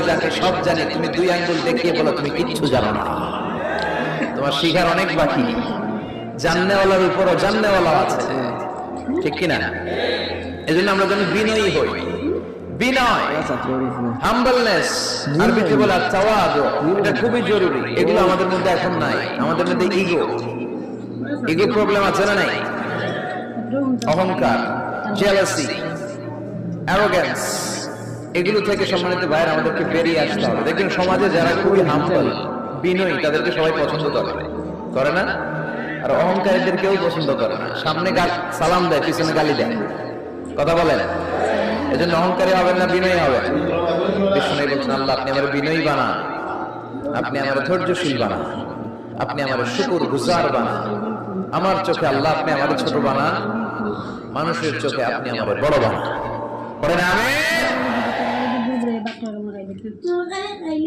যাকে সব জানে তুমি দুই আঙ্গুল দেখিয়ে বলো তুমি কিচ্ছু জানো না, তোমার শিখার অনেক বাকি। জাননেওয়ালার উপরও জাননেওয়ালা আছে, ঠিক কিনা? এজন্য আমরা যেন বিনয়ী হই। বিনয়, হাম্বলনেস, আরবিতে বলা তাওয়াদু, এটা খুবই জরুরি। এগুলো আমাদের মধ্যে এখন নাই। আমাদের মধ্যে ইগো প্রবলেম আছে না নাই? অহংকার, জেলাসি, অ্যারোগ্যান্স, এগুলো থেকে সম্মানিত ভাইয়ের আমাদেরকে বেরিয়ে আসতে হবে। দেখবেন সমাজে যারা খুবই হাম্বল, বিনয়ী, তাদেরকে সবাই পছন্দ করে না? আর অহংকারীদের কেউ পছন্দ করে না। সামনে সালাম দেয়, পিছনে গালি দেয়। কথা বলেন। এজন্য অহংকারী হবেন না, বিনয়ী হবেন। বিষ্ণু বলছেন, আল্লাহ আপনি আমার বিনয়ী বানান, আপনি আমার ধৈর্যশীল বানান, আপনি আমার শুকর গুজার বানান। আমার চোখে আল্লাহ আপনি আমার ছোট বানান, মানুষের চোখে আপনি আমার বড় বানান। পড়েন আমিন।